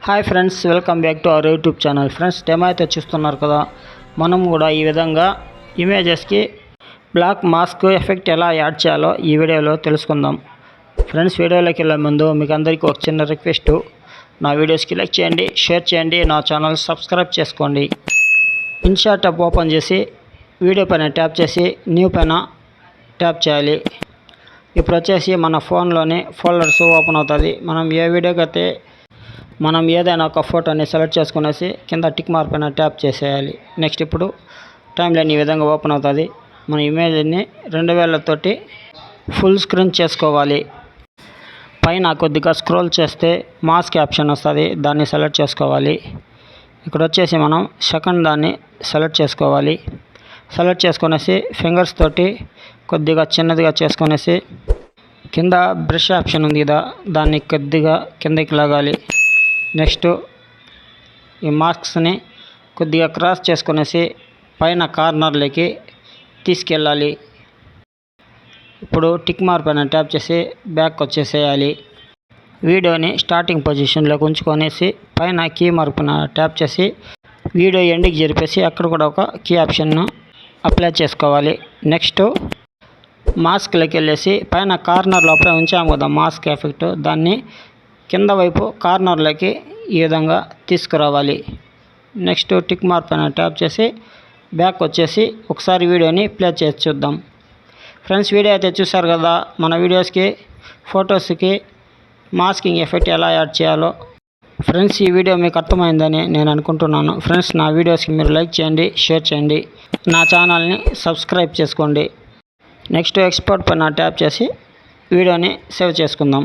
Hi friends, welcome back to our YouTube channel. Friends, demo అయితే చూస్తున్నారు కదా. మనం కూడా ఈ విధంగా ఇమేజెస్కి బ్లాక్ మాస్క్ ఎఫెక్ట్ ఎలా యాడ్ చేయాలో ఈ వీడియోలో తెలుసుకుందాం. ఫ్రెండ్స్, వీడియోలోకి వెళ్ళే ముందు మీకు అందరికీ ఒక చిన్న రిక్వెస్ట్. నా వీడియోస్కి లైక్ చేయండి, షేర్ చేయండి, నా ఛానల్ సబ్స్క్రైబ్ చేసుకోండి. ఇన్షాట్ యాప్ ఓపెన్ చేసి వీడియో పైన ట్యాప్ చేసి న్యూ పైన ట్యాప్ చేయాలి. ఇప్పుడు వచ్చేసి మన ఫోన్లోనే ఫోల్డర్స్ ఓపెన్ అవుతుంది. మనం ఏ వీడియోకి అయితే మనం ఏదైనా ఒక ఫోటోని సెలెక్ట్ చేసుకునేసి కింద టిక్ మార్క్ పైన ట్యాప్ చేసేయాలి. నెక్స్ట్ ఇప్పుడు టైం లైన్ ఈ విధంగా ఓపెన్ అవుతుంది. మన ఇమేజ్ని 2000 తోటి ఫుల్ స్క్రీన్ చేసుకోవాలి. పైన కొద్దిగా స్క్రోల్ చేస్తే మాస్క్ ఆప్షన్ వస్తుంది, దాన్ని సెలెక్ట్ చేసుకోవాలి. ఇక్కడ వచ్చేసి మనం సెకండ్ దాన్ని సెలెక్ట్ చేసుకోవాలి. సెలెక్ట్ చేసుకునేసి ఫింగర్స్ తోటి కొద్దిగా చిన్నదిగా చేసుకునేసి కింద బ్రష్ ఆప్షన్ ఉంది కదా, దాన్ని కొద్దిగా కిందకి లాగాలి. నెక్స్ట్ ఈ మార్క్స్ని కొద్దిగా క్రాస్ చేసుకునేసి పైన కార్నర్లోకి తీసుకెళ్ళాలి. ఇప్పుడు టిక్ మార్క్ పైన ట్యాప్ చేసి బ్యాక్ వచ్చేసేయాలి. వీడియోని స్టార్టింగ్ పొజిషన్లోకి ఉంచుకొనేసి పైన కీ మార్క్ పైన ట్యాప్ చేసి వీడియో ఎండ్కి జరిపేసి అక్కడ కూడా ఒక కీ ఆప్షన్ను అప్లై చేసుకోవాలి. నెక్స్ట్ మాస్క్లోకి వెళ్ళేసి పైన కార్నర్లో అప్పుడే ఉంచాము కదా మాస్క్ ఎఫెక్ట్, దాన్ని కింద వైపు కార్నర్లోకి ఈ విధంగా తీసుకురావాలి. నెక్స్ట్ టిక్ మార్క్ పైన ట్యాప్ చేసి బ్యాక్ వచ్చేసి ఒకసారి వీడియోని ప్లే చేసి చూద్దాం. ఫ్రెండ్స్, వీడియో అయితే చూసారు కదా. మన వీడియోస్కి ఫొటోస్కి మాస్కింగ్ ఎఫెక్ట్ ఎలా యాడ్ చేయాలో. ఫ్రెండ్స్, ఈ వీడియో మీకు అర్థమైందని నేను అనుకుంటున్నాను. ఫ్రెండ్స్, నా వీడియోస్కి మీరు లైక్ చేయండి, షేర్ చేయండి, నా ఛానల్ని సబ్స్క్రైబ్ చేసుకోండి. నెక్స్ట్ ఎక్స్పోర్ట్ పైన ట్యాప్ చేసి వీడియోని సేవ్ చేసుకుందాం.